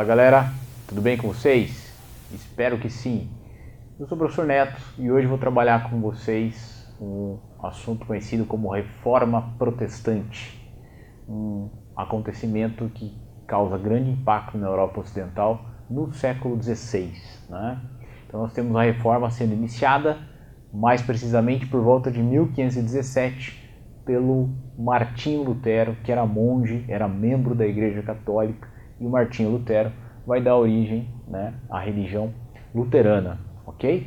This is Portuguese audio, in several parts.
Olá galera, tudo bem com vocês? Espero que sim. Eu sou o professor Neto e hoje vou trabalhar com vocês um assunto conhecido como Reforma Protestante, um acontecimento que causa grande impacto na Europa Ocidental no século XVI, né? Então nós temos a Reforma sendo iniciada mais precisamente por volta de 1517 pelo Martinho Lutero, que era monge, era membro da Igreja Católica, e o Martinho Lutero vai dar origem, né, à religião luterana, ok?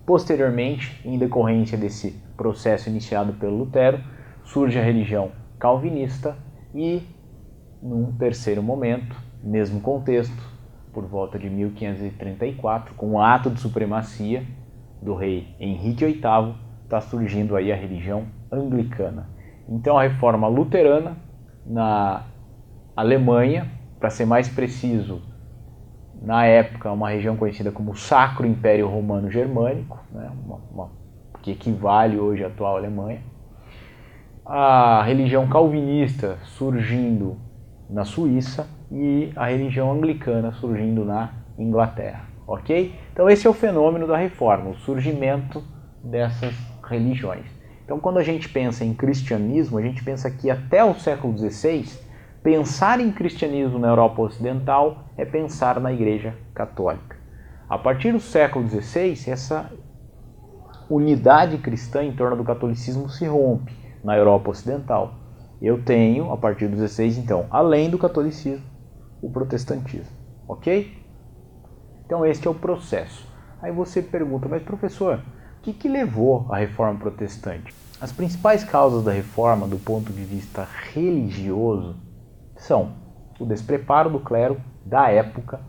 Posteriormente, em decorrência desse processo iniciado pelo Lutero, surge a religião calvinista e, num terceiro momento, mesmo contexto, por volta de 1534, com o ato de supremacia do rei Henrique VIII, está surgindo aí a religião anglicana. Então a reforma luterana na Alemanha, para ser mais preciso, na época uma região conhecida como Sacro Império Romano Germânico, né, que equivale hoje à atual Alemanha. A religião calvinista surgindo na Suíça e a religião anglicana surgindo na Inglaterra, ok? Então esse é o fenômeno da reforma, o surgimento dessas religiões. Então quando a gente pensa em cristianismo, a gente pensa que até o século XVI, pensar em cristianismo na Europa Ocidental é pensar na Igreja Católica. A partir do século XVI, essa unidade cristã em torno do catolicismo se rompe na Europa Ocidental. Eu tenho, a partir do XVI, então, além do catolicismo, o protestantismo, ok? Então este é o processo. Aí você pergunta, mas professor, o que levou à reforma protestante? As principais causas da reforma do ponto de vista religioso são o despreparo do clero da época.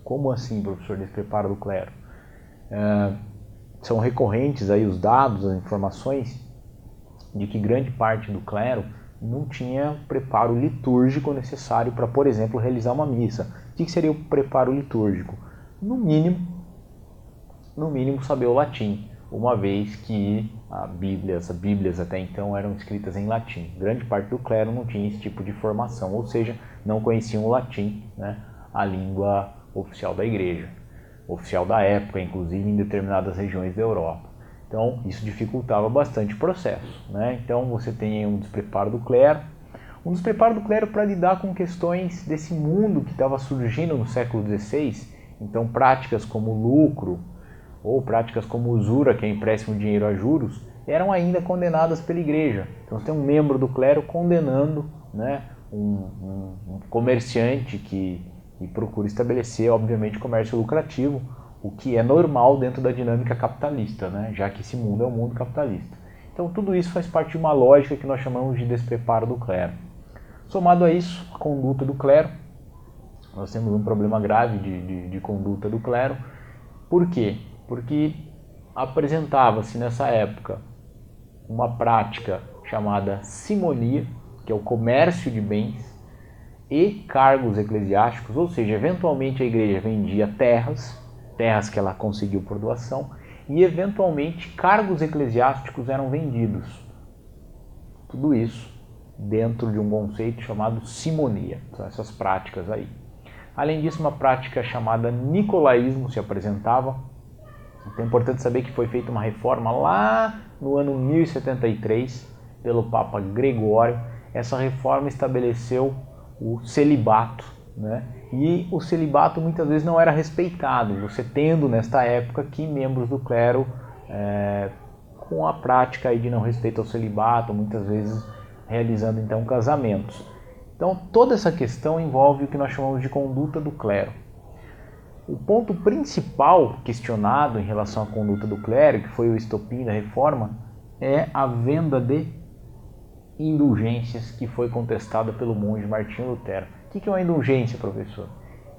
Como assim, professor, despreparo do clero? São recorrentes aí os dados, as informações de que grande parte do clero não tinha preparo litúrgico necessário para, por exemplo, realizar uma missa. O que seria o preparo litúrgico? No mínimo saber o latim, uma vez que as Bíblias até então eram escritas em latim. Grande parte do clero não tinha esse tipo de formação, ou seja, não conheciam o latim, né, a língua oficial da igreja, oficial da época, inclusive em determinadas regiões da Europa. Então isso dificultava bastante o processo, né? Então você tem um despreparo do clero, para lidar com questões desse mundo que estava surgindo no século XVI. Então práticas como lucro ou práticas como usura, que é empréstimo de dinheiro a juros, eram ainda condenadas pela igreja. Então você tem um membro do clero condenando, né, um comerciante que procura estabelecer, obviamente, comércio lucrativo, o que é normal dentro da dinâmica capitalista, né, já que esse mundo é um mundo capitalista. Então tudo isso faz parte de uma lógica que nós chamamos de despreparo do clero. Somado a isso, a conduta do clero, nós temos um problema grave de conduta do clero. Por quê? Porque apresentava-se nessa época uma prática chamada simonia, que é o comércio de bens e cargos eclesiásticos, ou seja, eventualmente a igreja vendia terras que ela conseguiu por doação, e eventualmente cargos eclesiásticos eram vendidos. Tudo isso dentro de um conceito chamado simonia, são essas práticas aí. Além disso, uma prática chamada nicolaísmo se apresentava. Então é importante saber que foi feita uma reforma lá no ano 1073 pelo Papa Gregório. Essa reforma estabeleceu o celibato, né? E o celibato muitas vezes não era respeitado, você tendo nesta época que membros do clero com a prática aí de não respeito ao celibato, muitas vezes realizando então casamentos. Então toda essa questão envolve o que nós chamamos de conduta do clero. O ponto principal questionado em relação à conduta do clero, que foi o estopim da reforma, é a venda de indulgências, que foi contestada pelo monge Martinho Lutero. O que é uma indulgência, professor?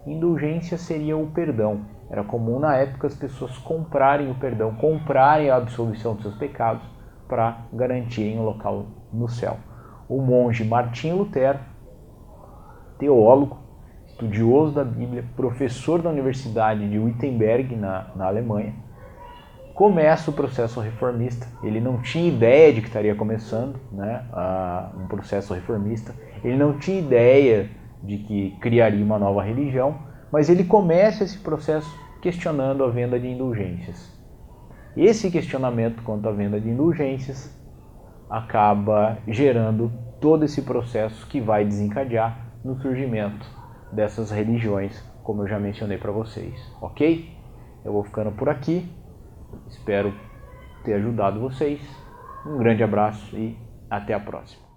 Indulgência seria o perdão. Era comum na época as pessoas comprarem o perdão, comprarem a absolvição dos seus pecados para garantirem um local no céu. O monge Martinho Lutero, teólogo, estudioso da Bíblia, professor da Universidade de Wittenberg, na Alemanha, começa o processo reformista. Ele não tinha ideia de que estaria começando, né, um processo reformista. Ele não tinha ideia de que criaria uma nova religião, mas ele começa esse processo questionando a venda de indulgências. Esse questionamento quanto à venda de indulgências acaba gerando todo esse processo que vai desencadear no surgimento dessas religiões, como eu já mencionei para vocês, ok? Eu vou ficando por aqui, espero ter ajudado vocês. Um grande abraço e até a próxima.